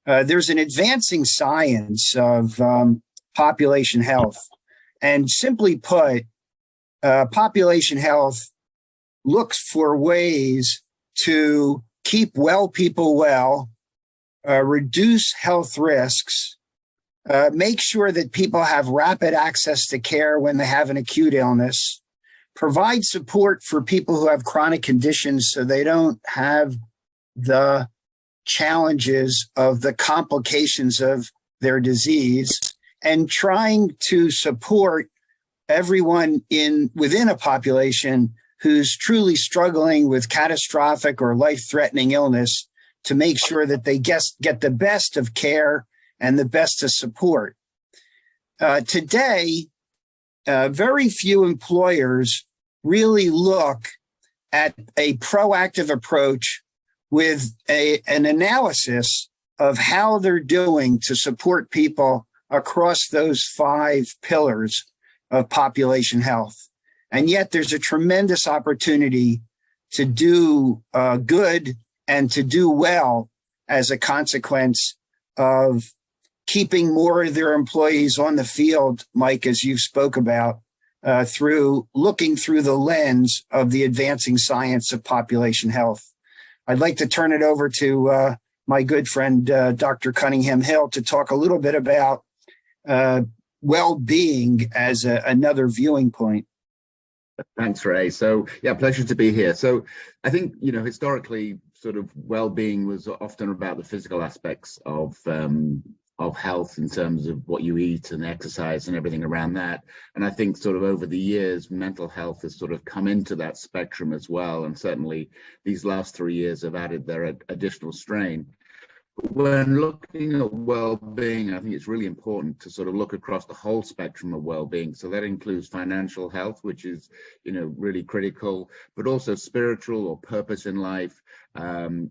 there's an advancing science of population health. And simply put, population health looks for ways to keep well people well, reduce health risks, make sure that people have rapid access to care when they have an acute illness, provide support for people who have chronic conditions so they don't have the challenges of the complications of their disease, and trying to support everyone within a population who's truly struggling with catastrophic or life-threatening illness to make sure that they get the best of care and the best of support. Today, very few employers really look at a proactive approach with an analysis of how they're doing to support people across those 5 pillars of population health. And yet there's a tremendous opportunity to do good and to do well as a consequence of keeping more of their employees on the field, Mike, as you spoke about, through looking through the lens of the advancing science of population health. I'd like to turn it over to my good friend, Dr. Cunningham Hill, to talk a little bit about well-being as another viewing point. Thanks, Ray. So, yeah, pleasure to be here. So I think, historically, sort of well-being was often about the physical aspects of health in terms of what you eat and exercise and everything around that. And I think sort of over the years, mental health has sort of come into that spectrum as well. And certainly these last 3 years have added their additional strain. When looking at well-being, I think it's really important to sort of look across the whole spectrum of well-being. So that includes financial health, which is, really critical, but also spiritual or purpose in life,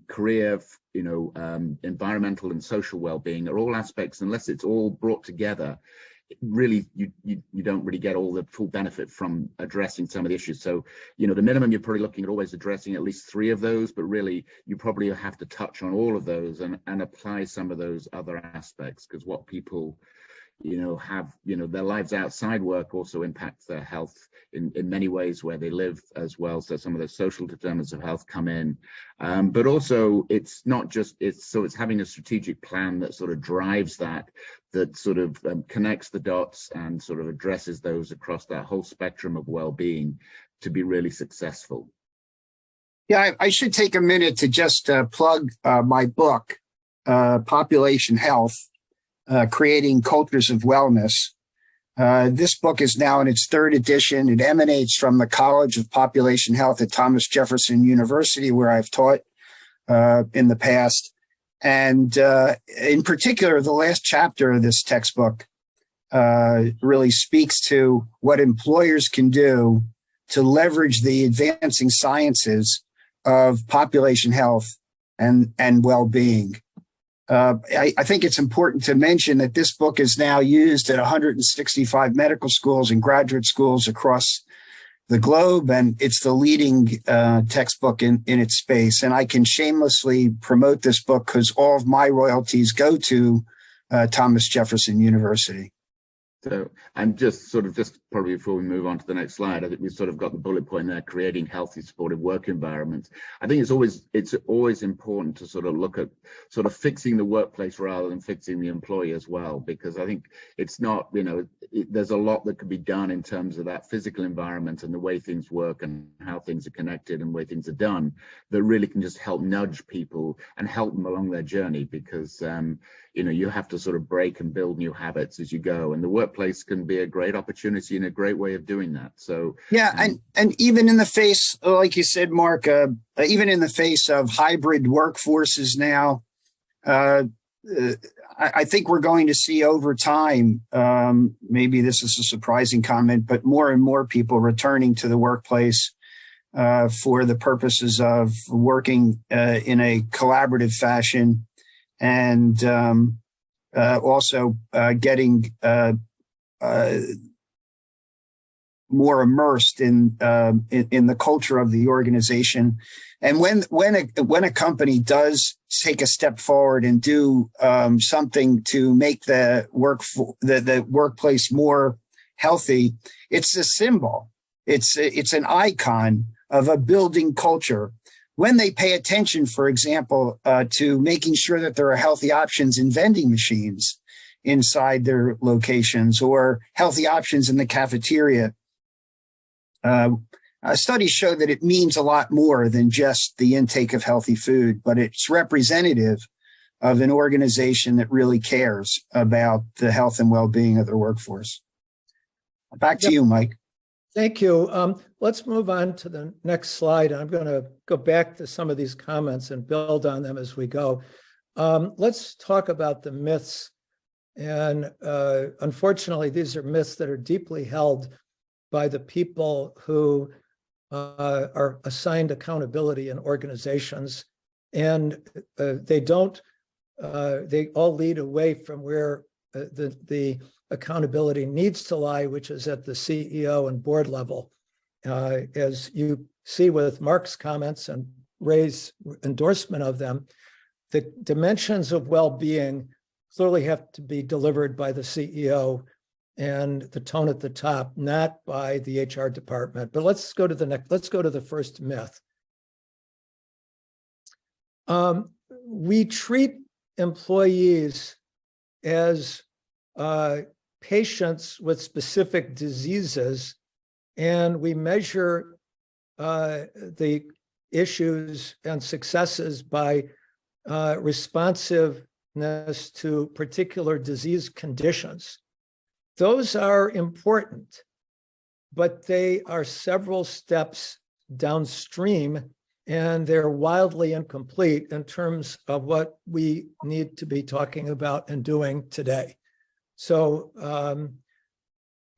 career, environmental and social well-being are all aspects. Unless it's all brought together, really you don't really get all the full benefit from addressing some of the issues. So the minimum, you're probably looking at always addressing at least 3 of those, but really you probably have to touch on all of those and apply some of those other aspects, because what people have their lives outside work also impacts their health in many ways where they live as well. So some of the social determinants of health come in, but also it's not just it's having a strategic plan that sort of drives that sort of connects the dots and sort of addresses those across that whole spectrum of well-being to be really successful. Yeah, I should take a minute to just plug my book, Population Health, Creating Cultures of Wellness. This book is now in its 3rd edition. It emanates from the College of Population Health at Thomas Jefferson University, where I've taught in the past. And in particular, the last chapter of this textbook really speaks to what employers can do to leverage the advancing sciences of population health and well-being. I think it's important to mention that this book is now used at 165 medical schools and graduate schools across the globe, and it's the leading textbook in its space. And I can shamelessly promote this book because all of my royalties go to Thomas Jefferson University. So I'm just probably before we move on to the next slide, I think we've sort of got the bullet point there, creating healthy, supportive work environments. I think it's always important to sort of look at sort of fixing the workplace rather than fixing the employee as well, because I think it's not, there's a lot that could be done in terms of that physical environment and the way things work and how things are connected and the way things are done that really can just help nudge people and help them along their journey, because you have to sort of break and build new habits as you go, and the workplace can be a great opportunity and a great way of doing that. So yeah, and even in the face, like you said, Mark, even in the face of hybrid workforces now, I think we're going to see over time, maybe this is a surprising comment, but more and more people returning to the workplace for the purposes of working in a collaborative fashion, and also getting more immersed in the culture of the organization. And when a company does take a step forward and do something to make the workplace more healthy. It's a symbol. It's an icon of a building culture. When they pay attention, for example, to making sure that there are healthy options in vending machines inside their locations or healthy options in the cafeteria, studies show that it means a lot more than just the intake of healthy food, but it's representative of an organization that really cares about the health and well-being of their workforce. Back to you, Mike. Thank you. Let's move on to the next slide. I'm going to go back to some of these comments and build on them as we go. Let's talk about the myths. And unfortunately, these are myths that are deeply held by the people who are assigned accountability in organizations. And they all lead away from where the accountability needs to lie, which is at the CEO and board level. As you see with Mark's comments and Ray's endorsement of them, the dimensions of well-being clearly have to be delivered by the CEO and the tone at the top, not by the HR department. But let's go to the next. Let's go to the first myth. We treat employees as patients with specific diseases, and we measure the issues and successes by responsiveness to particular disease conditions. Those are important, but they are several steps downstream, and they're wildly incomplete in terms of what we need to be talking about and doing today. So,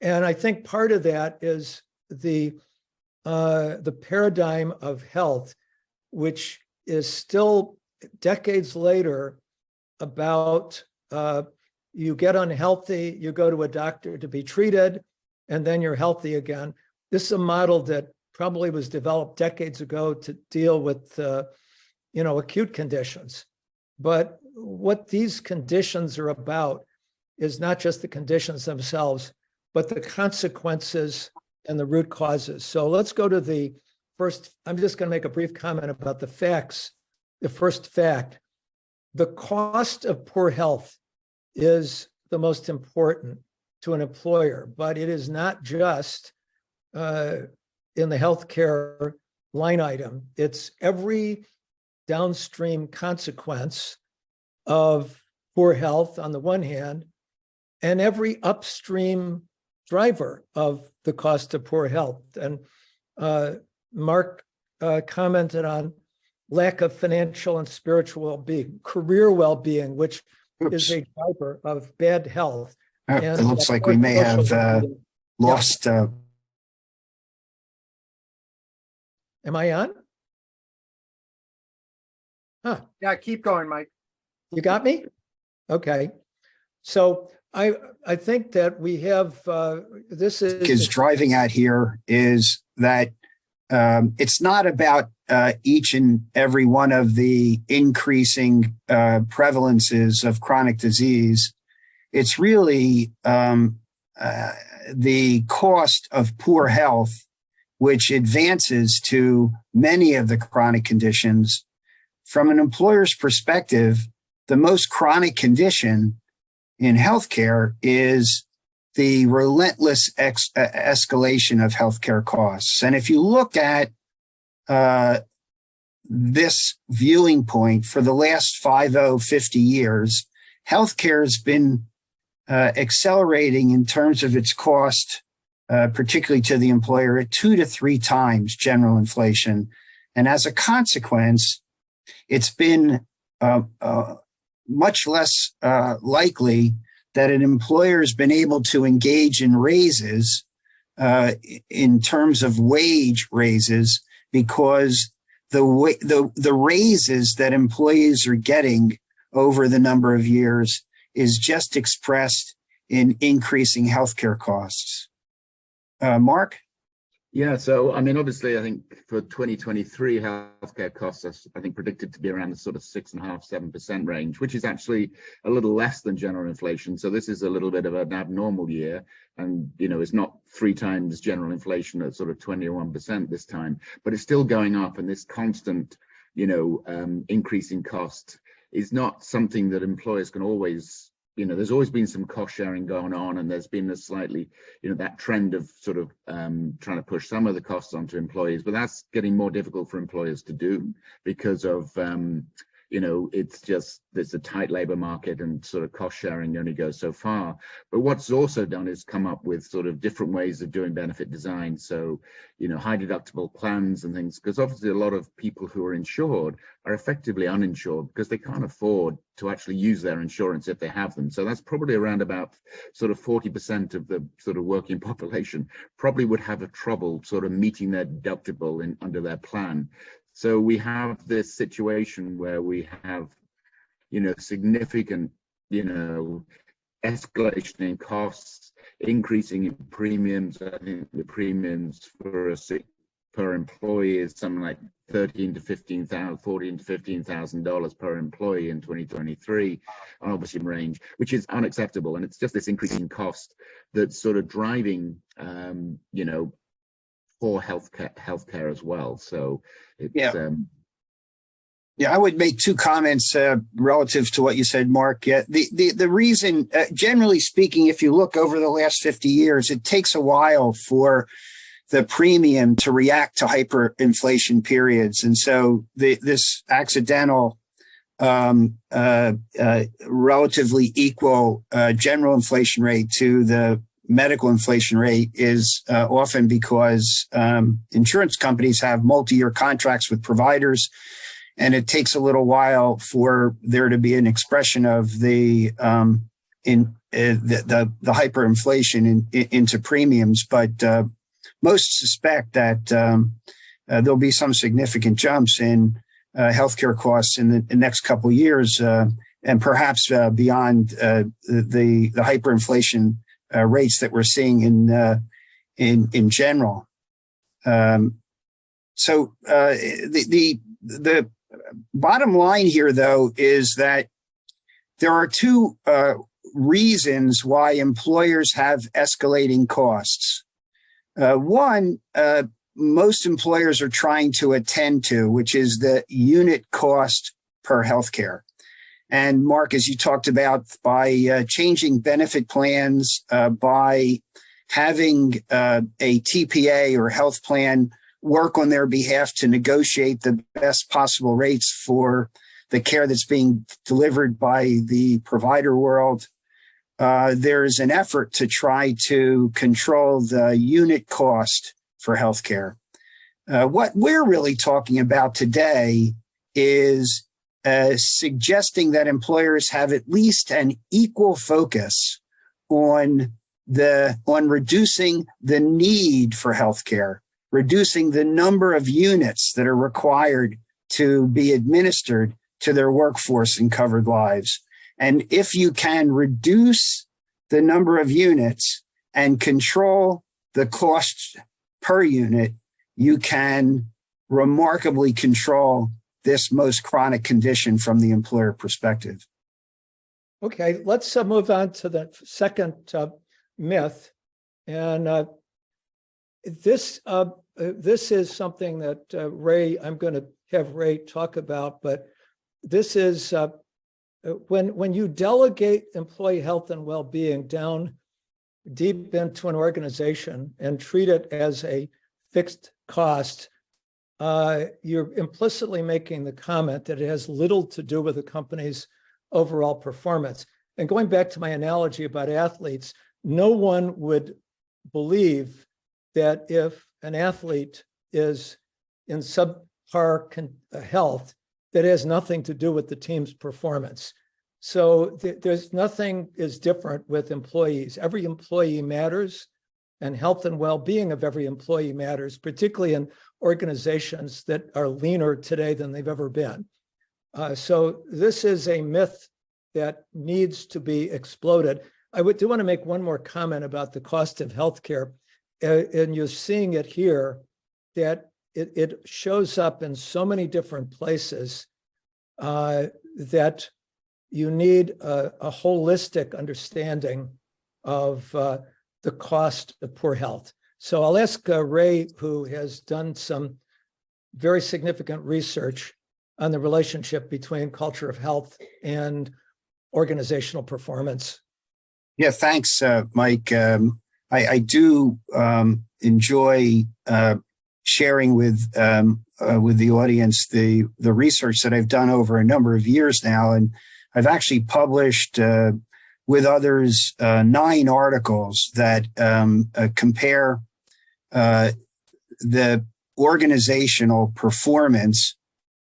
and I think part of that is the paradigm of health, which is still decades later about you get unhealthy, you go to a doctor to be treated, and then you're healthy again. This is a model that probably was developed decades ago to deal with acute conditions. But what these conditions are about is not just the conditions themselves, but the consequences and the root causes. So let's go to the first. I'm just going to make a brief comment about the facts. The first fact: the cost of poor health is the most important to an employer, but it is not just in the healthcare line item. It's every downstream consequence of poor health on the one hand, and every upstream driver of the cost of poor health. And Mark commented on lack of financial and spiritual well-being, career well-being, which is a driver of bad health. And it looks like we may have lost. Am I on? Huh. Yeah, keep going, Mike. You got me? Okay. So I think that we have, this is driving at here is that it's not about each and every one of the increasing prevalences of chronic disease. It's really the cost of poor health, which advances to many of the chronic conditions. From an employer's perspective, the most chronic condition in healthcare is the relentless escalation of healthcare costs. And if you look at this viewing point for the last 50 years, healthcare has been accelerating in terms of its cost, particularly to the employer, at 2 to 3 times general inflation. And as a consequence, it's been much less likely that an employer has been able to engage in raises in terms of wage raises, because the raises that employees are getting over the number of years is just expressed in increasing healthcare costs. Mark? Yeah, so I mean, obviously, I think for 2023, healthcare costs are, I think, predicted to be around the sort of 6.5–7% range, which is actually a little less than general inflation. So this is a little bit of an abnormal year, and it's not 3 times general inflation at sort of 21% this time, but it's still going up, and this constant, increase in cost is not something that employers can always. There's always been some cost sharing going on, and there's been a slightly, that trend of sort of trying to push some of the costs onto employees, but that's getting more difficult for employers to do because of, it's just, there's a tight labor market and sort of cost sharing only goes so far. But what's also done is come up with sort of different ways of doing benefit design. So, high deductible plans and things, because obviously a lot of people who are insured are effectively uninsured because they can't afford to actually use their insurance if they have them. So that's probably around about sort of 40% of the sort of working population probably would have a trouble sort of meeting their deductible under their plan. So we have this situation where we have, significant, escalation in costs, increasing in premiums. I think the premiums for a sick per employee is something like $14,000 to $15,000 per employee in 2023, and obviously range, which is unacceptable. And it's just this increasing cost that's sort of driving, for healthcare as well. So it's Yeah, I would make 2 comments relative to what you said, Mark. The reason, generally speaking, if you look over the last 50 years, it takes a while for the premium to react to hyperinflation periods. And so this accidental, relatively equal general inflation rate to the medical inflation rate is often because insurance companies have multi-year contracts with providers, and it takes a little while for there to be an expression of the hyperinflation into premiums. But most suspect that there'll be some significant jumps in healthcare costs in the next couple of years, and perhaps beyond the hyperinflation rates that we're seeing in general. So the bottom line here, though, is that there are 2 reasons why employers have escalating costs. One, most employers are trying to attend to, which is the unit cost per healthcare. And Mark, as you talked about, by changing benefit plans, by having a TPA or health plan work on their behalf to negotiate the best possible rates for the care that's being delivered by the provider world, there's an effort to try to control the unit cost for healthcare. What we're really talking about today is suggesting that employers have at least an equal focus on reducing the need for healthcare, reducing the number of units that are required to be administered to their workforce and covered lives. And if you can reduce the number of units and control the cost per unit, you can remarkably control this most chronic condition from the employer perspective. Okay, let's move on to the second myth. And this is something that Ray, I'm going to have Ray talk about, but this is when you delegate employee health and well-being down deep into an organization and treat it as a fixed cost, you're implicitly making the comment that it has little to do with the company's overall performance. And going back to my analogy about athletes, no one would believe that if an athlete is in subpar health, that has nothing to do with the team's performance. So there's nothing is different with employees. Every employee matters, and health and well-being of every employee matters, particularly in organizations that are leaner today than they've ever been. So this is a myth that needs to be exploded. I do want to make one more comment about the cost of healthcare. and you're seeing it here, that it shows up in so many different places that you need a holistic understanding of the cost of poor health. So I'll ask Ray, who has done some very significant research on the relationship between culture of health and organizational performance. Yeah, thanks, Mike. I do enjoy sharing with the audience the research that I've done over a number of years now, and I've actually published with others 9 articles that compare the organizational performance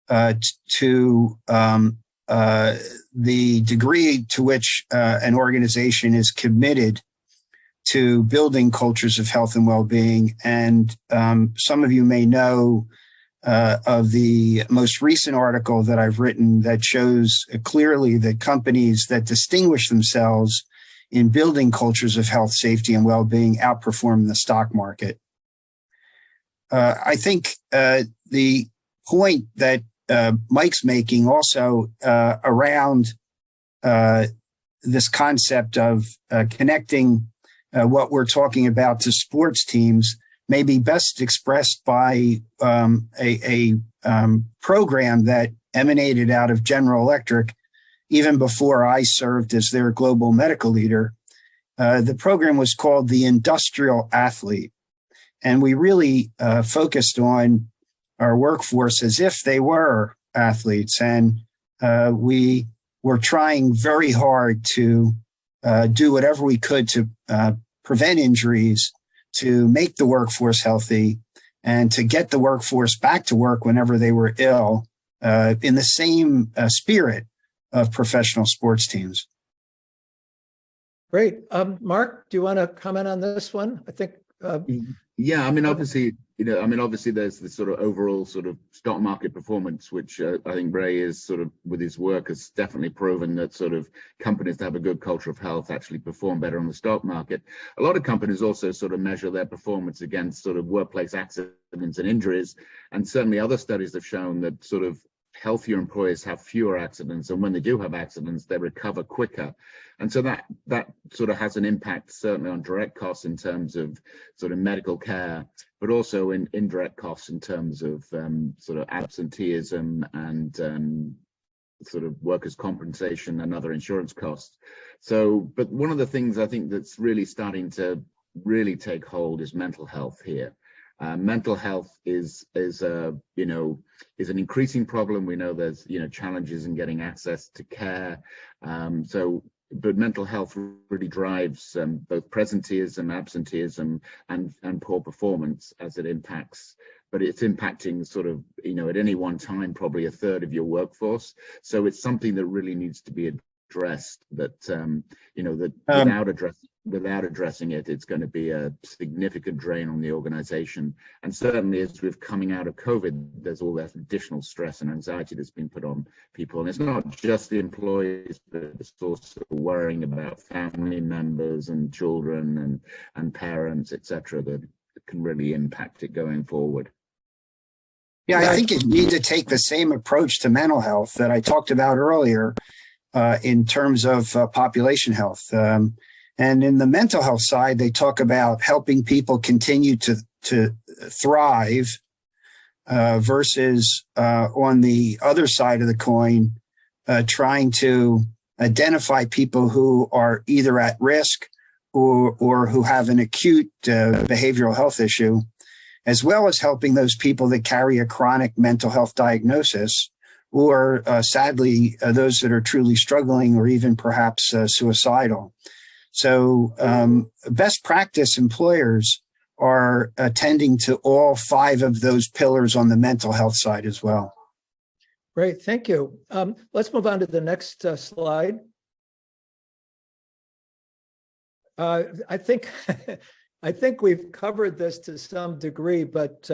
to the degree to which an organization is committed to building cultures of health and well-being. And some of you may know of the most recent article that I've written that shows clearly that companies that distinguish themselves in building cultures of health, safety, and well-being outperform the stock market. I think the point that Mike's making also around this concept of connecting what we're talking about to sports teams may be best expressed by a program that emanated out of General Electric even before I served as their global medical leader. The program was called the Industrial Athlete, and we really focused on our workforce as if they were athletes, and we were trying very hard to do whatever we could to prevent injuries, to make the workforce healthy, and to get the workforce back to work whenever they were ill, in the same spirit of professional sports teams. Great. Mark, do you want to comment on this one? I think. Yeah, I mean, obviously, obviously there's this sort of overall sort of stock market performance, which I think Ray is sort of, with his work, has definitely proven that sort of companies that have a good culture of health actually perform better on the stock market. A lot of companies also sort of measure their performance against sort of workplace accidents and injuries. And certainly other studies have shown that sort of healthier employees have fewer accidents, and when they do have accidents, they recover quicker. And so that sort of has an impact certainly on direct costs in terms of sort of medical care, but also in indirect costs in terms of sort of absenteeism and sort of workers' compensation and other insurance costs. So, but one of the things I think that's really starting to really take hold is mental health here. Mental health is an increasing problem. We know there's challenges in getting access to care. But mental health really drives both presenteeism, absenteeism, and poor performance as it impacts. But it's impacting sort of at any one time probably a third of your workforce. So it's something that really needs to be addressed. That without addressing it, it's going to be a significant drain on the organization. And certainly as we're coming out of COVID, there's all that additional stress and anxiety that's been put on people. And it's not just the employees, but it's also worrying about family members and children and parents, etc., that can really impact it going forward. Yeah, I think you need to take the same approach to mental health that I talked about earlier in terms of population health. And in the mental health side, they talk about helping people continue to thrive versus on the other side of the coin, trying to identify people who are either at risk or who have an acute behavioral health issue, as well as helping those people that carry a chronic mental health diagnosis, or sadly, those that are truly struggling or even perhaps suicidal. So best practice employers are attending to all 5 of those pillars on the mental health side as well. Great, thank you. Let's move on to the next slide. I think we've covered this to some degree, but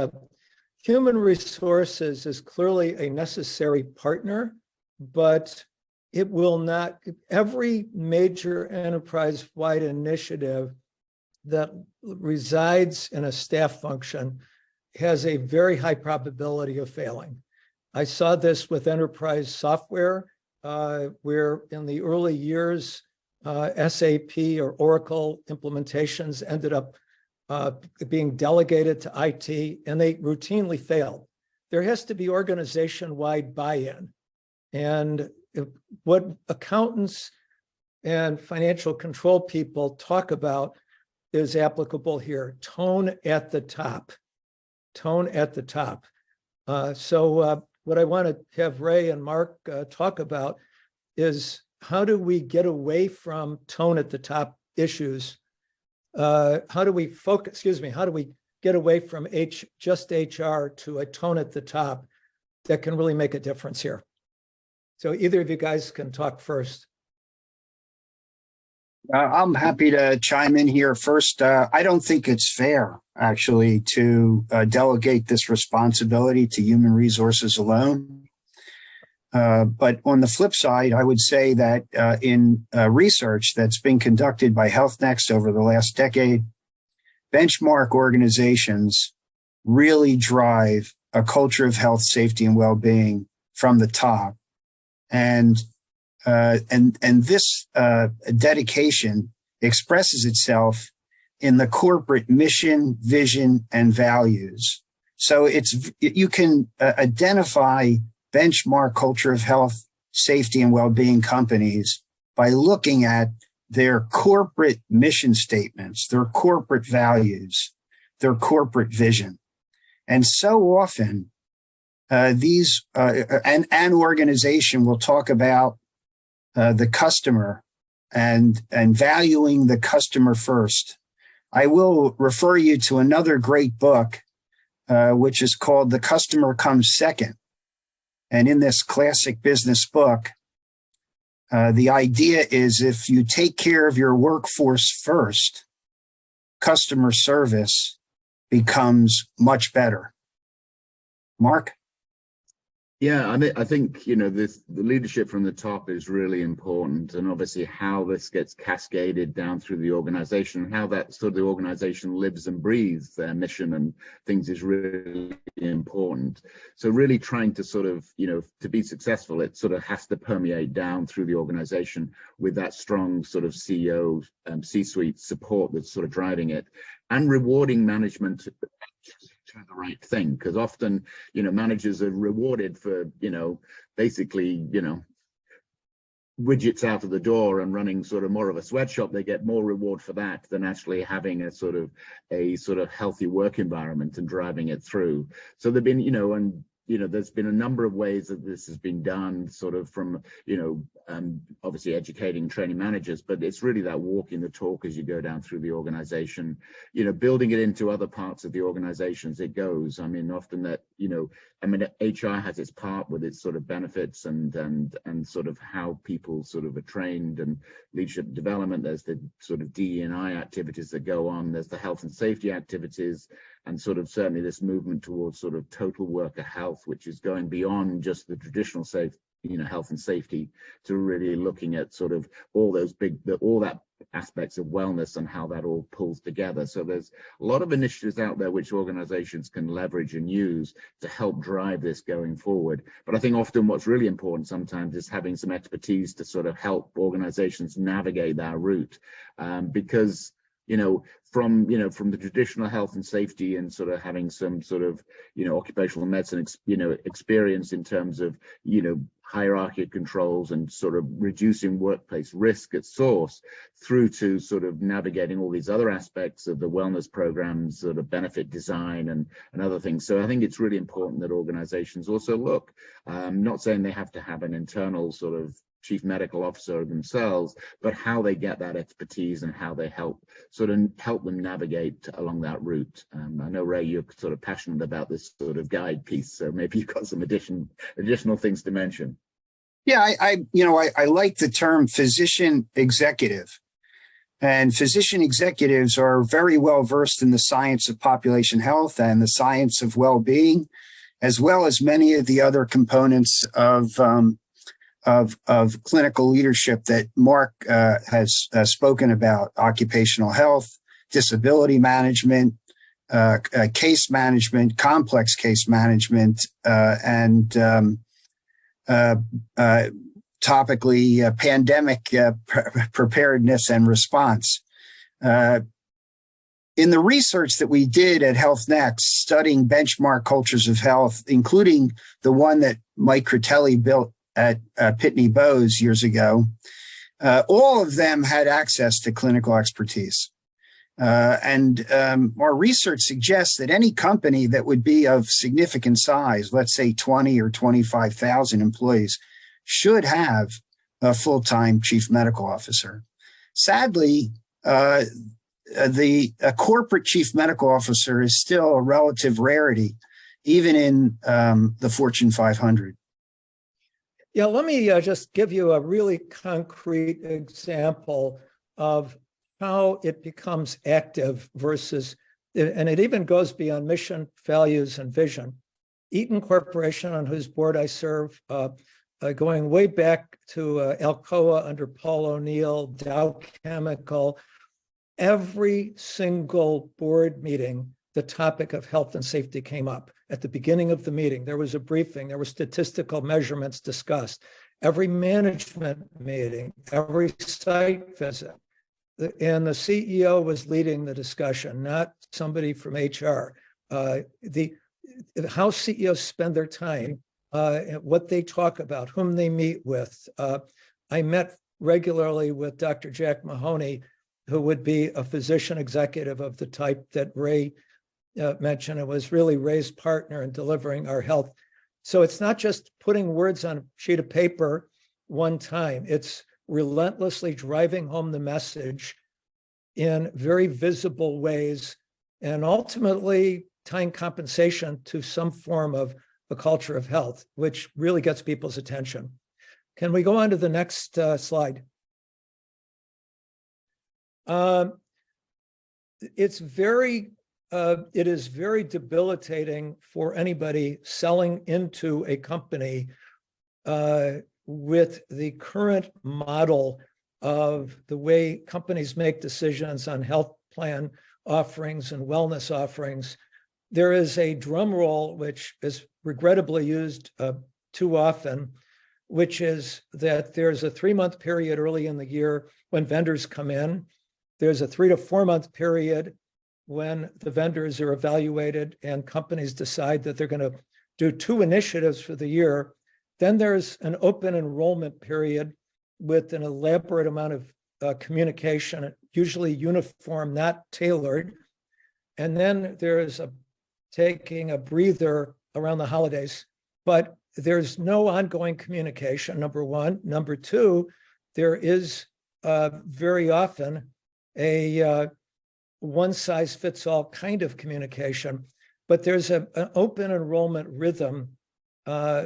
human resources is clearly a necessary partner, but it will not, every major enterprise-wide initiative that resides in a staff function has a very high probability of failing. I saw this with enterprise software, where in the early years, SAP or Oracle implementations ended up being delegated to IT, and they routinely failed. There has to be organization-wide buy-in. And what accountants and financial control people talk about is applicable here. Tone at the top. Tone at the top. So what I want to have Ray and Mark talk about is how do we get away from tone at the top issues? How do we focus, how do we get away from just HR to a tone at the top that can really make a difference here? So either of you guys can talk first. I'm happy to chime in here first. I don't think it's fair, actually, to delegate this responsibility to human resources alone. But on the flip side, I would say that in research that's been conducted by HealthNEXT over the last decade, benchmark organizations really drive a culture of health, safety, and well-being from the top. And this dedication expresses itself in the corporate mission, vision, and values. So you can identify benchmark culture of health, safety, and well-being companies by looking at their corporate mission statements, their corporate values, their corporate vision. And so often, an organization will talk about the customer and valuing the customer first. I will refer you to another great book, which is called The Customer Comes Second. And in this classic business book, the idea is if you take care of your workforce first, customer service becomes much better. Mark? Yeah, I think, the leadership from the top is really important, and obviously how this gets cascaded down through the organization, how that sort of the organization lives and breathes their mission and things is really important. So really trying to sort of, to be successful, it sort of has to permeate down through the organization with that strong sort of CEO, C-suite support that's sort of driving it, and rewarding management to the right thing, because often managers are rewarded for basically widgets out of the door and running sort of more of a sweatshop. They get more reward for that than actually having a sort of healthy work environment and driving it through. So there've been there's been a number of ways that this has been done, sort of from, obviously educating, training managers, but it's really that walking the talk as you go down through the organization, building it into other parts of the organization as it goes. I mean, often that, HR has its part with its sort of benefits and sort of how people sort of are trained, and leadership development. There's the sort of DE&I activities that go on. There's the health and safety activities, and sort of certainly this movement towards sort of total worker health, which is going beyond just the traditional health and safety, to really looking at sort of all that aspects of wellness and how that all pulls together. So there's a lot of initiatives out there which organizations can leverage and use to help drive this going forward. But I think often what's really important sometimes is having some expertise to sort of help organizations navigate that route, because from the traditional health and safety and sort of having some sort of occupational medicine experience in terms of hierarchy controls and sort of reducing workplace risk at source, through to sort of navigating all these other aspects of the wellness programs, sort of benefit design and other things. So I think it's really important that organizations also look, not saying they have to have an internal sort of chief medical officer themselves, but how they get that expertise and how they help them navigate along that route. I know, Ray, you're sort of passionate about this sort of guide piece, so maybe you've got some additional things to mention. Yeah, I like the term physician executive. And physician executives are very well versed in the science of population health and the science of well-being, as well as many of the other components of clinical leadership that Mark has spoken about: occupational health, disability management, case management, complex case management, and topically pandemic preparedness and response. In the research that we did at HealthNEXT, studying benchmark cultures of health, including the one that Mike Critelli built at Pitney Bowes years ago, all of them had access to clinical expertise. And our research suggests that any company that would be of significant size, let's say 20 or 25,000 employees, should have a full-time chief medical officer. Sadly, a corporate chief medical officer is still a relative rarity, even in the Fortune 500. Yeah, let me just give you a really concrete example of how it becomes active versus, and it even goes beyond mission, values, and vision. Eaton Corporation, on whose board I serve, going way back to Alcoa under Paul O'Neill, Dow Chemical, every single board meeting, the topic of health and safety came up. At the beginning of the meeting, there was a briefing, there were statistical measurements discussed. Every management meeting, every site visit, and the CEO was leading the discussion, not somebody from HR. How CEOs spend their time, what they talk about, whom they meet with. I met regularly with Dr. Jack Mahoney, who would be a physician executive of the type that Ray mentioned. It was really Ray's partner in delivering our health. So it's not just putting words on a sheet of paper one time. It's relentlessly driving home the message in very visible ways, and ultimately tying compensation to some form of a culture of health, which really gets people's attention. Can we go on to the next slide? It is very debilitating for anybody selling into a company with the current model of the way companies make decisions on health plan offerings and wellness offerings. There is a drum roll, which is regrettably used too often, which is that there's a 3-month period early in the year when vendors come in. There's a 3 to 4 month period when the vendors are evaluated and companies decide that they're going to do 2 initiatives for the year. Then there's an open enrollment period with an elaborate amount of communication, usually uniform, not tailored. And then there's taking a breather around the holidays, but there's no ongoing communication, number one. Number two, there is very often a one-size-fits-all kind of communication, but there's an open enrollment rhythm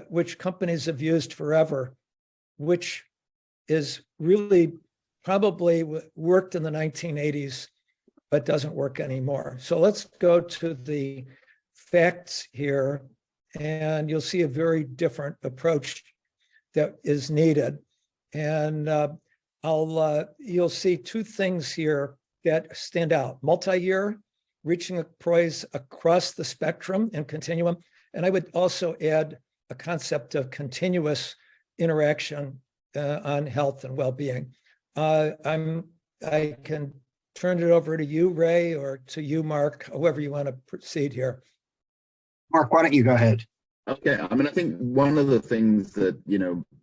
which companies have used forever, which is really probably worked in the 1980s, but doesn't work anymore. So let's go to the facts here, and you'll see a very different approach that is needed. And you'll see 2 things here that stand out: multi-year, reaching employees across the spectrum and continuum. And I would also add a concept of continuous interaction on health and well-being. I can turn it over to you, Ray, or to you, Mark, however you want to proceed here. Mark, why don't you go ahead? Okay. I mean, I think one of the things that,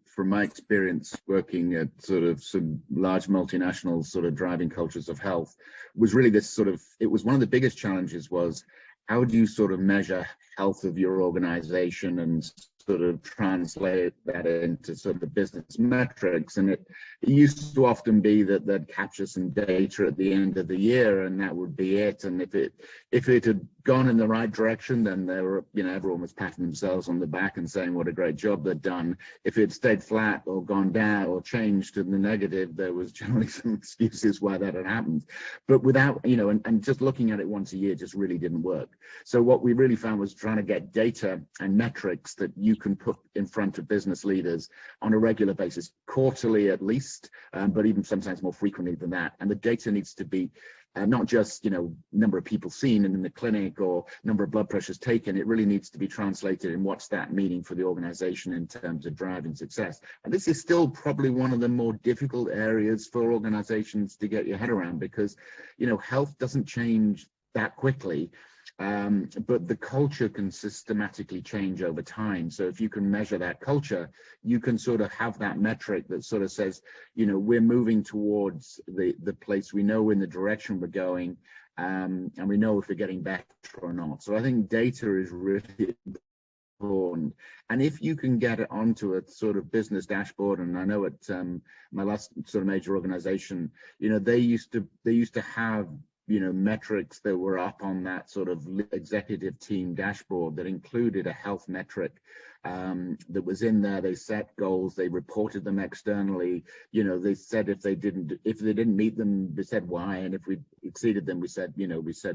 from my experience working at sort of some large multinationals sort of driving cultures of health was really this it was one of the biggest challenges was, how do you sort of measure health of your organization and sort of translate that into sort of business metrics? And it used to often be that they'd capture some data at the end of the year and that would be it. And if it had gone in the right direction, then they were, everyone was patting themselves on the back and saying what a great job they'd done. If it stayed flat or gone down or changed in the negative, there was generally some excuses why that had happened. But without, and just looking at it once a year just really didn't work. So what we really found was trying to get data and metrics that you can put in front of business leaders on a regular basis, quarterly at least, but even sometimes more frequently than that. And the data needs to be not just, number of people seen in the clinic or number of blood pressures taken. It really needs to be translated in what's that meaning for the organization in terms of driving success. And this is still probably one of the more difficult areas for organizations to get your head around, because, health doesn't change that quickly. But the culture can systematically change over time. So if you can measure that culture, you can sort of have that metric that sort of says, we're moving towards the place, we know in the direction we're going, and we know if we're getting better or not. So I think data is really important. And if you can get it onto a sort of business dashboard, and I know at my last sort of major organization, they used to have metrics that were up on that sort of executive team dashboard that included a health metric that was in there. They set goals, they reported them externally. They said if they didn't meet them, they said why, and if we exceeded them, we said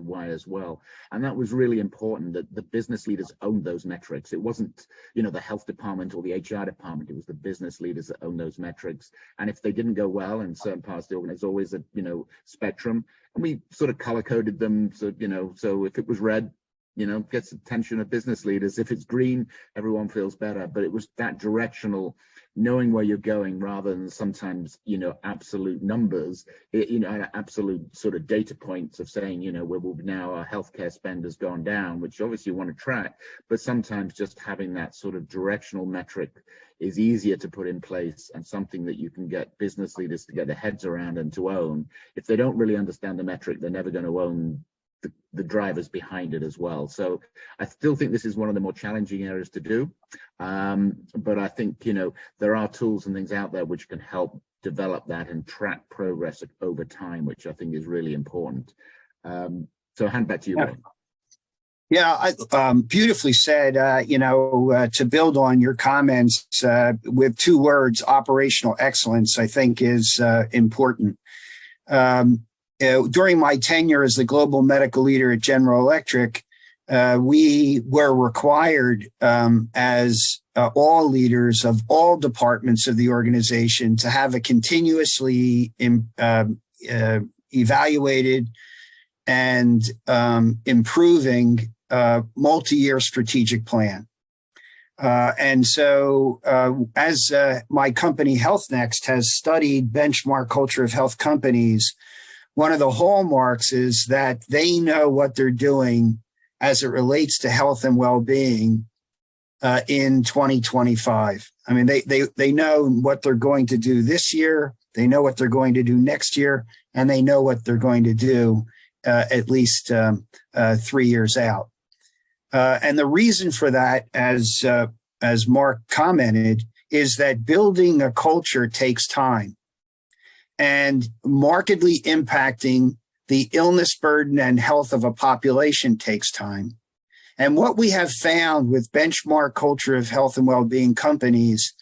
why as well. And that was really important, that the business leaders owned those metrics. It wasn't the health department or the HR department. It was the business leaders that owned those metrics. And if they didn't go well in certain parts of the organization, there's always a spectrum. And we sort of color coded them, so so if it was red, gets attention of business leaders. If it's green, everyone feels better. But it was that directional, knowing where you're going, rather than sometimes absolute numbers, absolute sort of data points of saying where now our healthcare spend has gone down, which obviously you want to track. But sometimes just having that sort of directional metric is easier to put in place, and something that you can get business leaders to get their heads around and to own. If they don't really understand the metric, they're never going to own the drivers behind it as well. So I still think this is one of the more challenging areas to do. But I think, there are tools and things out there which can help develop that and track progress over time, which I think is really important. So hand back to you, Ray. Yeah, beautifully said. To build on your comments with two words, operational excellence, I think is important. During my tenure as the global medical leader at General Electric, we were required as all leaders of all departments of the organization to have a continuously evaluated and improving multi-year strategic plan. And so as my company HealthNEXT has studied benchmark culture of health companies, one of the hallmarks is that they know what they're doing as it relates to health and well-being in 2025. I mean, they know what they're going to do this year, they know what they're going to do next year, and they know what they're going to do at least 3 years out. And the reason for that, as Mark commented, is that building a culture takes time, and markedly impacting the illness burden and health of a population takes time. And what we have found with benchmark culture of health and well-being companies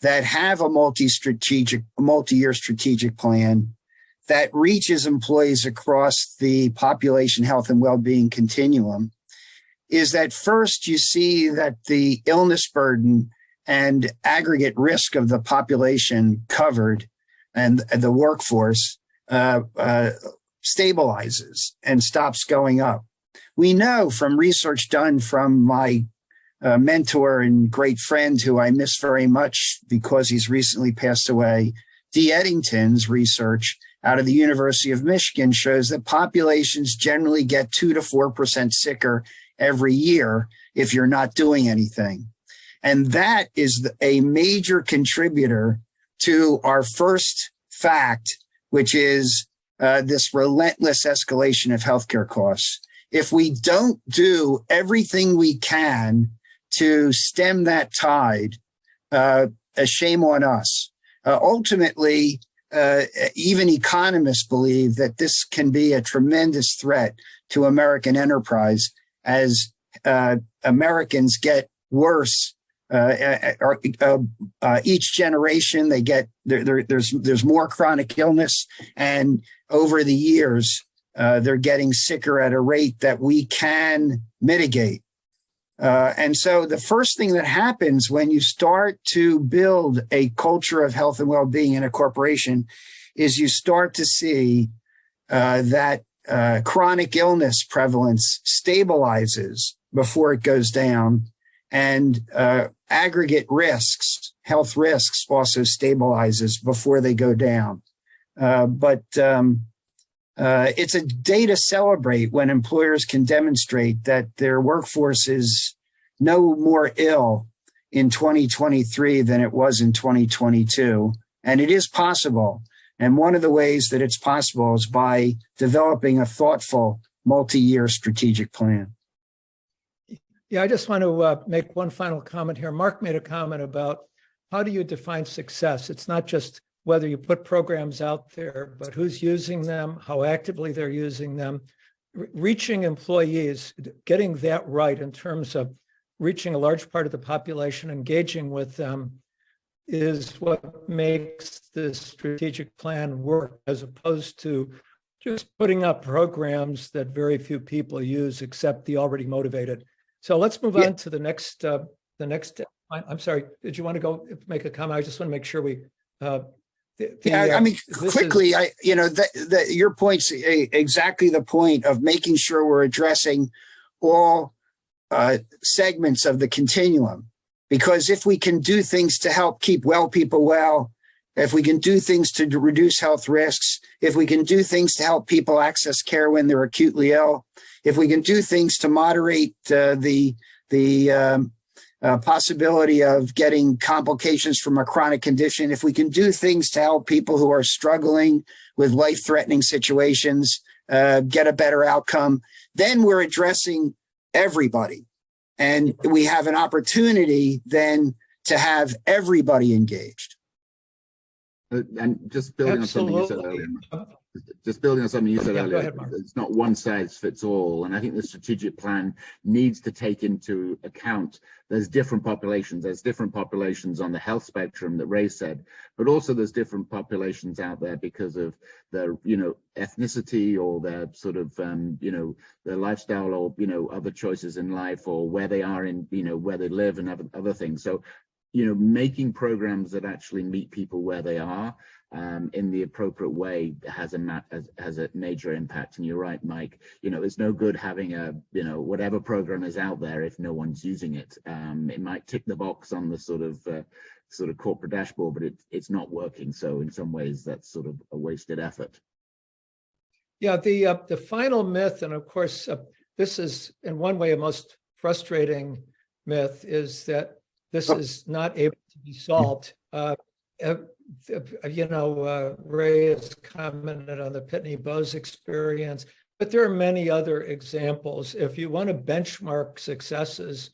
that have a multi-year strategic plan that reaches employees across the population health and well-being continuum is that first you see that the illness burden and aggregate risk of the population covered and the workforce stabilizes and stops going up. We know from research done from my mentor and great friend, who I miss very much because he's recently passed away, Dee Eddington's research out of the University of Michigan shows that populations generally get 2 to 4% sicker every year if you're not doing anything. And that is a major contributor to our first fact, which is this relentless escalation of healthcare costs. If we don't do everything we can to stem that tide, a shame on us. Ultimately, even economists believe that this can be a tremendous threat to American enterprise as Americans get worse. Each generation, they get there's more chronic illness, and over the years, they're getting sicker at a rate that we can mitigate. And so the first thing that happens when you start to build a culture of health and well-being in a corporation is you start to see that chronic illness prevalence stabilizes before it goes down, and aggregate risks, health risks, also stabilizes before they go down. But it's a day to celebrate when employers can demonstrate that their workforce is no more ill in 2023 than it was in 2022. And it is possible. And one of the ways that it's possible is by developing a thoughtful multi-year strategic plan. Yeah, I just want to make one final comment here. Mark made a comment about how do you define success? It's not just whether you put programs out there, but who's using them, how actively they're using them. Reaching employees, getting that right in terms of reaching a large part of the population, engaging with them, is what makes this strategic plan work, as opposed to just putting up programs that very few people use except the already motivated. So let's move on to the next. I'm sorry, did you want to go make a comment? I just want to make sure we. I mean, quickly, your point's exactly the point of making sure we're addressing all segments of the continuum. Because if we can do things to help keep well people well, if we can do things to reduce health risks, if we can do things to help people access care when they're acutely ill, if we can do things to moderate the possibility of getting complications from a chronic condition, if we can do things to help people who are struggling with life-threatening situations get a better outcome, then we're addressing everybody. And we have an opportunity then to have everybody engaged. And just building on something you said earlier, Go ahead, Mark. It's not one size fits all. And I think the strategic plan needs to take into account there's different populations. There's different populations on the health spectrum that Ray said, but also there's different populations out there because of their, ethnicity or their sort of, their lifestyle or, other choices in life or where they are in, where they live and other things. So, making programs that actually meet people where they are in the appropriate way has a major impact. And you're right, Mike, it's no good having a, whatever program is out there if no one's using it. It might tick the box on the sort of corporate dashboard, but it's not working. So in some ways that's sort of a wasted effort. Yeah, the final myth, and of course, this is in one way a most frustrating myth, is that this is not able to be solved. Ray has commented on the Pitney Bowes experience, but there are many other examples. If you want to benchmark successes,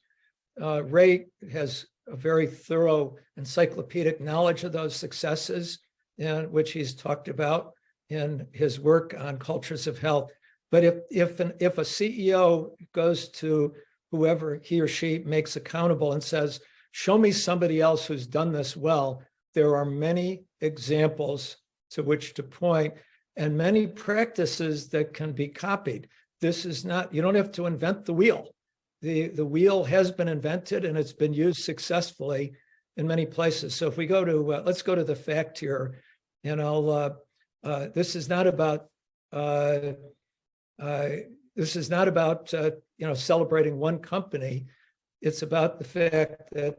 Ray has a very thorough encyclopedic knowledge of those successes, which he's talked about in his work on cultures of health. But if a CEO goes to whoever he or she makes accountable and says, show me somebody else who's done this well, there are many examples to which to point and many practices that can be copied. This is not, you don't have to invent the wheel. The wheel has been invented and it's been used successfully in many places. So if we go to, let's go to the fact here, this is not about, celebrating one company. It's about the fact that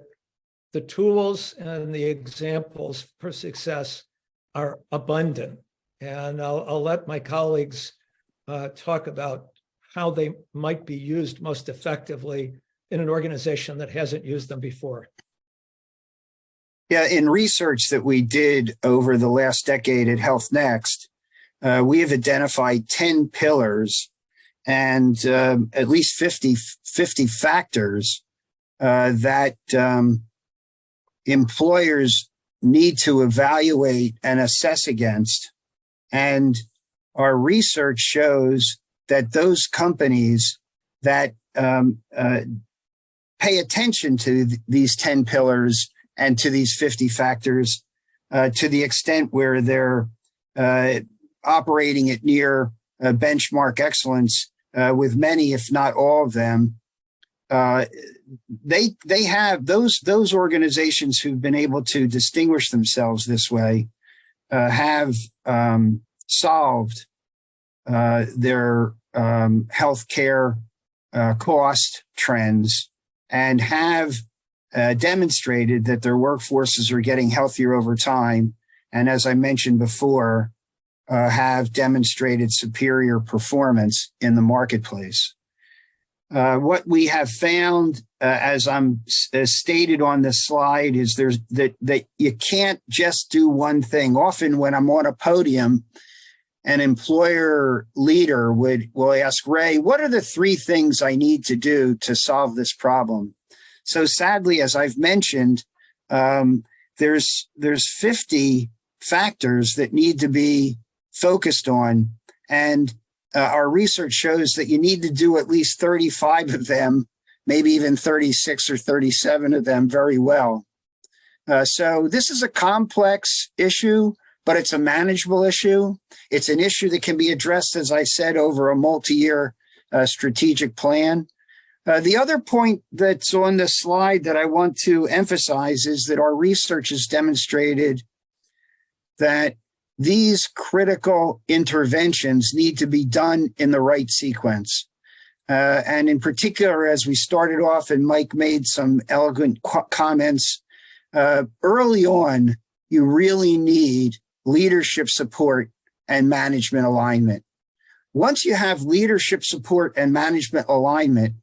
the tools and the examples for success are abundant. And I'll let my colleagues talk about how they might be used most effectively in an organization that hasn't used them before. Yeah, in research that we did over the last decade at HealthNEXT, we have identified 10 pillars and at least 50 factors that employers need to evaluate and assess against. And our research shows that those companies that pay attention to these 10 pillars and to these 50 factors to the extent where they're operating at near benchmark excellence with many, if not all of them, they have those organizations who've been able to distinguish themselves this way have solved their healthcare cost trends and have demonstrated that their workforces are getting healthier over time. And as I mentioned before, have demonstrated superior performance in the marketplace. What we have found, as stated on this slide, is that you can't just do one thing. Often when I'm on a podium, an employer leader will ask, Ray, what are the 3 things I need to do to solve this problem? So sadly, as I've mentioned, there's 50 factors that need to be focused on, and our research shows that you need to do at least 35 of them, maybe even 36 or 37 of them very well. So this is a complex issue, but it's a manageable issue. It's an issue that can be addressed, as I said, over a multi-year strategic plan. The other point that's on the slide that I want to emphasize is that our research has demonstrated that these critical interventions need to be done in the right sequence. And in particular, as we started off and Mike made some elegant comments, early on, you really need leadership support and management alignment. Once you have leadership support and management alignment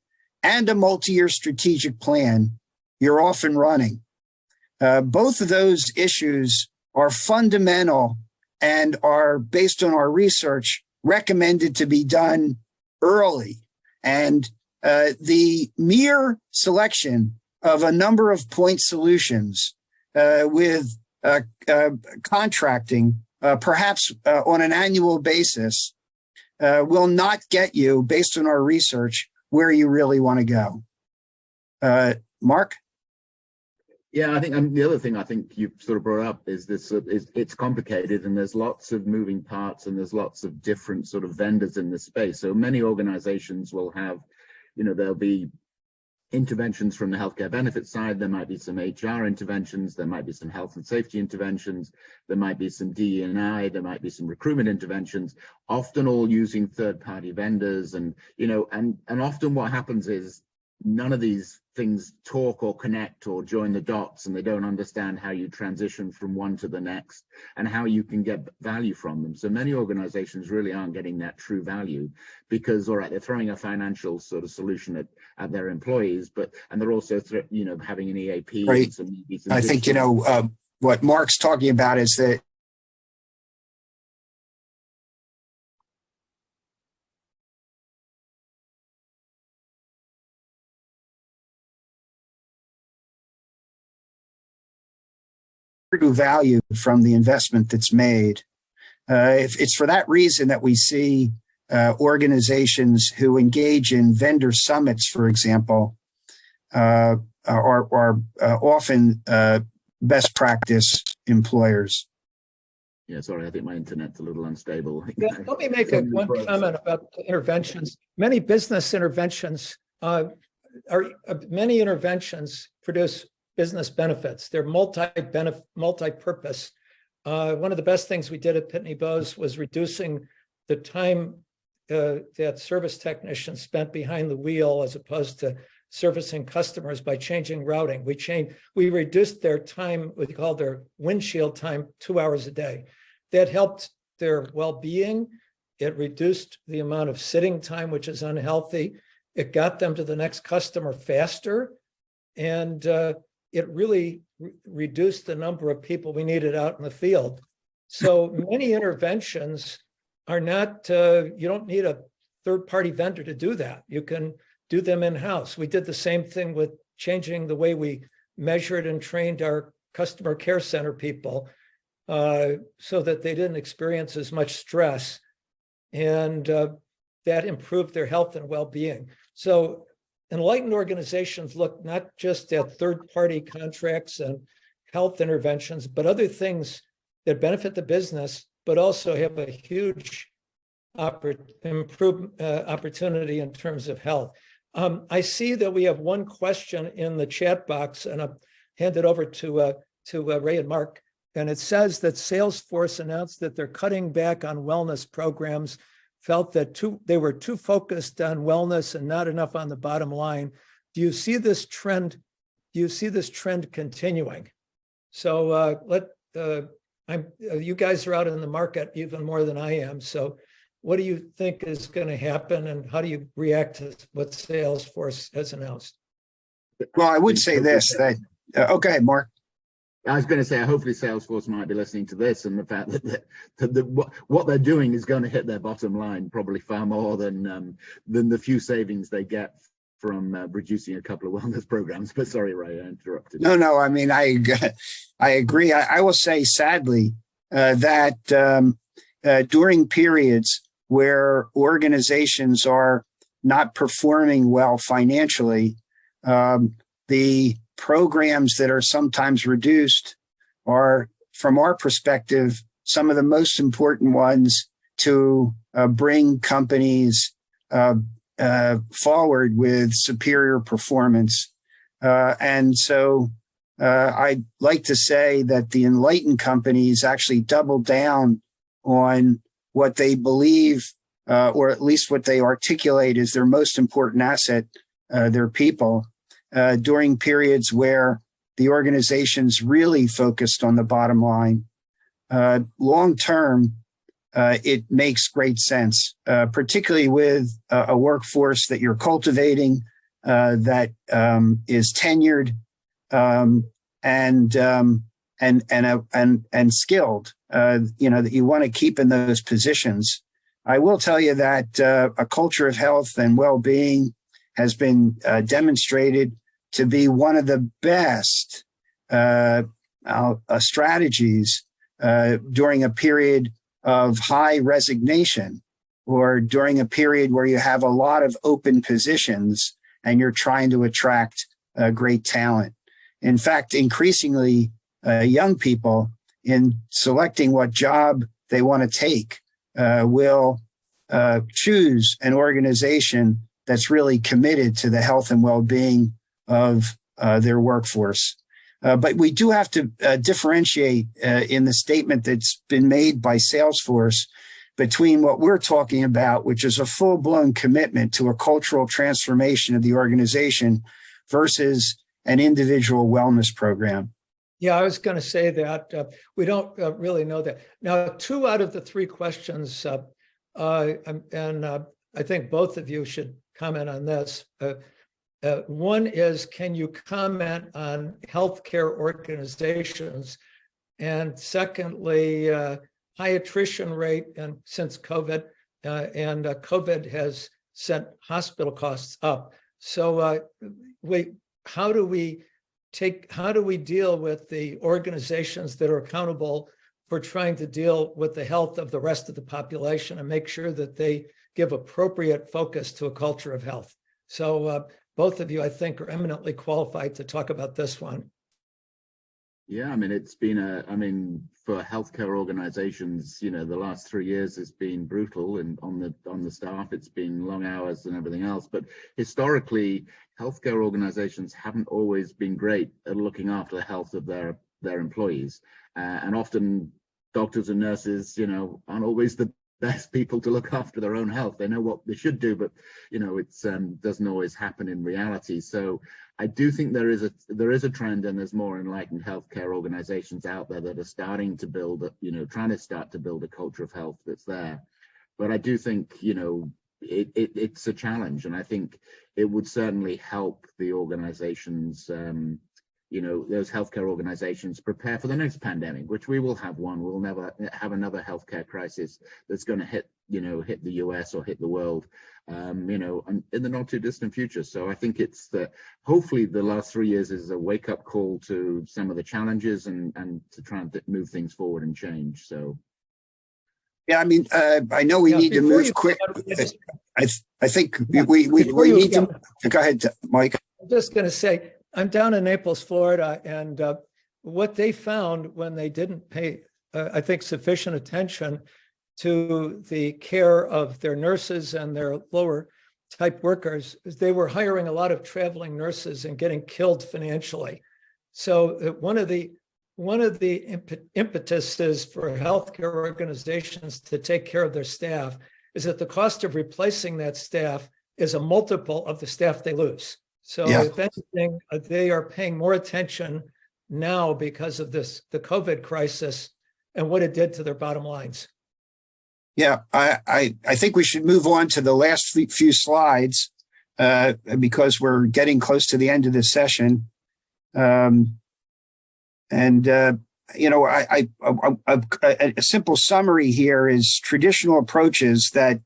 and a multi-year strategic plan, you're off and running. Both of those issues are fundamental and are, based on our research, recommended to be done early. And the mere selection of a number of point solutions with contracting, perhaps on an annual basis, will not get you, based on our research, where you really want to go. Mark? Yeah, I think the other thing I think you sort of brought up is this: it's complicated, and there's lots of moving parts, and there's lots of different sort of vendors in this space. So many organizations will have, there'll be interventions from the healthcare benefits side. There might be some HR interventions. There might be some health and safety interventions. There might be some DE&I. There might be some recruitment interventions. Often all using third-party vendors, and often what happens is none of these things talk or connect or join the dots, and they don't understand how you transition from one to the next and how you can get value from them. So many organizations really aren't getting that true value because, all right, they're throwing a financial sort of solution at their employees, and they're also, having an EAP. Right. And some I think, what Mark's talking about is that value from the investment that's made. If it's for that reason that we see organizations who engage in vendor summits, for example, are often best practice employers. Yeah, sorry, I think my internet's a little unstable. Yeah, let me make one comment about interventions. Many business interventions many interventions produce business benefits. They're multi-purpose. One of the best things we did at Pitney Bowes was reducing the time that service technicians spent behind the wheel as opposed to servicing customers by changing routing. We reduced their time, what we call their windshield time, 2 hours a day. That helped their well-being. It reduced the amount of sitting time, which is unhealthy. It got them to the next customer faster. And it really reduced the number of people we needed out in the field. So many interventions are not, you don't need a third-party vendor to do that. You can do them in-house. We did the same thing with changing the way we measured and trained our customer care center people so that they didn't experience as much stress, and that improved their health and well-being. So enlightened organizations look not just at third-party contracts and health interventions, but other things that benefit the business, but also have a huge opportunity in terms of health. I see that we have one question in the chat box, and I'll hand it over to Ray and Mark. And it says that Salesforce announced that they're cutting back on wellness programs felt that they were too focused on wellness and not enough on the bottom line. Do you see this trend? Do you see this trend continuing? So you guys are out in the market even more than I am. So what do you think is going to happen, and how do you react to what Salesforce has announced? Well, I would say this, that, okay, Mark. I was going to say, hopefully Salesforce might be listening to this, and the fact that what they're doing is going to hit their bottom line probably far more than the few savings they get from reducing a couple of wellness programs. But sorry, Ray, I interrupted. No, I mean, I agree. I will say, sadly, that during periods where organizations are not performing well financially, the programs that are sometimes reduced are, from our perspective, some of the most important ones to bring companies forward with superior performance. And so I'd like to say that the enlightened companies actually double down on what they believe, or at least what they articulate as their most important asset, their people, during periods where the organization's really focused on the bottom line. Long term, it makes great sense, particularly with a workforce that you're cultivating that is tenured and skilled. That you want to keep in those positions. I will tell you that a culture of health and well-being has been demonstrated to be one of the best strategies during a period of high resignation, or during a period where you have a lot of open positions and you're trying to attract great talent. In fact, increasingly, young people, in selecting what job they want to take, will choose an organization that's really committed to the health and well-being of their workforce. But we do have to differentiate in the statement that's been made by Salesforce between what we're talking about, which is a full-blown commitment to a cultural transformation of the organization, versus an individual wellness program. Yeah, I was going to say that we don't really know that. Now, 2 out of the 3 questions, and I think both of you should comment on this. One is, can you comment on healthcare organizations? And secondly, high attrition rate and since COVID, and COVID has sent hospital costs up. So how do we deal with the organizations that are accountable for trying to deal with the health of the rest of the population and make sure that they give appropriate focus to a culture of health? So both of you, I think, are eminently qualified to talk about this one. Yeah, I mean, it's been for healthcare organizations, the last 3 years has been brutal, and on the staff, it's been long hours and everything else. But historically, healthcare organizations haven't always been great at looking after the health of their employees, and often doctors and nurses, aren't always the best people to look after their own health. They know what they should do, but it's doesn't always happen in reality. So I do think there is a trend, and there's more enlightened healthcare organizations out there that are starting to build, trying to start to build a culture of health that's there. But I do think, it's a challenge, and I think it would certainly help the organizations, those healthcare organizations prepare for the next pandemic, which we will have one. We'll never have another healthcare crisis that's going to hit the US or hit the world, in the not too distant future. So I think hopefully the last 3 years is a wake up call to some of the challenges and to try and move things forward and change. So. Yeah, I know we need to move quick. I think we need to. Go ahead, Mike. I'm just going to say, I'm down in Naples, Florida, and what they found when they didn't pay, I think, sufficient attention to the care of their nurses and their lower type workers is they were hiring a lot of traveling nurses and getting killed financially. So one of the impetuses for healthcare organizations to take care of their staff is that the cost of replacing that staff is a multiple of the staff they lose. So Yeah. if anything, they are paying more attention now because of the COVID crisis and what it did to their bottom lines. Yeah, I think we should move on to the last few slides because we're getting close to the end of this session. A simple summary here is traditional approaches that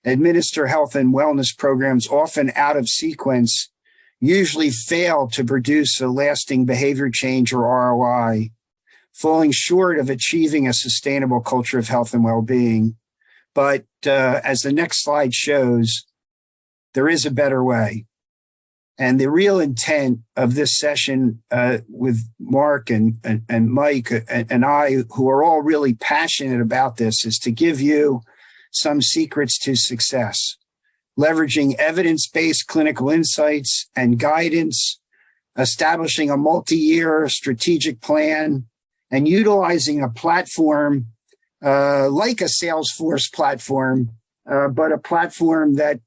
administer health and wellness programs, often out of sequence, usually fail to produce a lasting behavior change or ROI, falling short of achieving a sustainable culture of health and well-being. But as the next slide shows, there is a better way. And the real intent of this session with Mark and Mike and I, who are all really passionate about this, is to give you some secrets to success, leveraging evidence-based clinical insights and guidance, establishing a multi-year strategic plan, and utilizing a platform like a Salesforce platform, but a platform that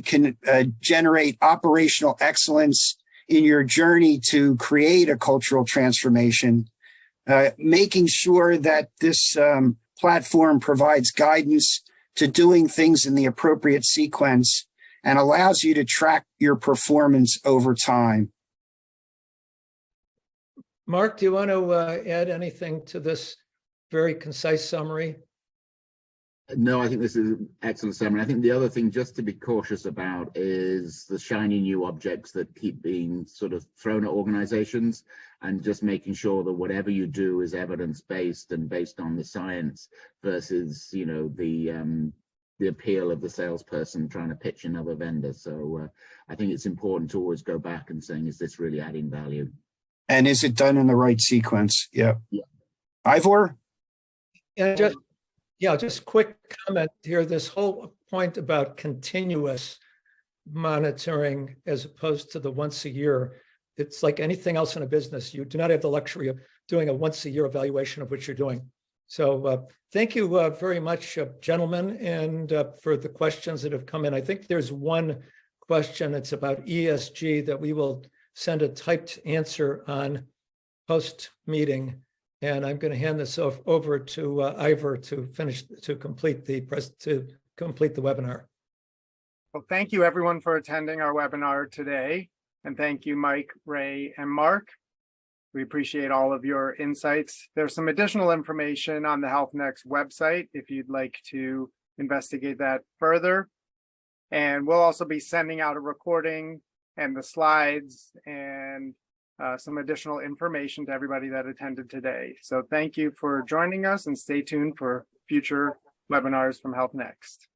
can generate operational excellence in your journey to create a cultural transformation, making sure that this platform provides guidance to doing things in the appropriate sequence and allows you to track your performance over time. Mark, do you want to add anything to this very concise summary? No, I think this is an excellent summary. I think the other thing just to be cautious about is the shiny new objects that keep being sort of thrown at organizations, and just making sure that whatever you do is evidence-based and based on the science versus, you know, the appeal of the salesperson trying to pitch another vendor. So I think it's important to always go back and saying, is this really adding value? And is it done in the right sequence? Yeah. Ivor? And just quick comment here. This whole point about continuous monitoring as opposed to the once a year, it's like anything else in a business. You do not have the luxury of doing a once a year evaluation of what you're doing. So thank you very much, gentlemen, and for the questions that have come in. I think there's one question. It's about ESG that we will send a typed answer on post-meeting. And I'm going to hand this over to Ivor to complete the webinar. Well, thank you everyone for attending our webinar today. And thank you, Mike, Ray, and Mark. We appreciate all of your insights. There's some additional information on the HealthNEXT website if you'd like to investigate that further. And we'll also be sending out a recording and the slides and some additional information to everybody that attended today. So thank you for joining us, and stay tuned for future webinars from HealthNEXT.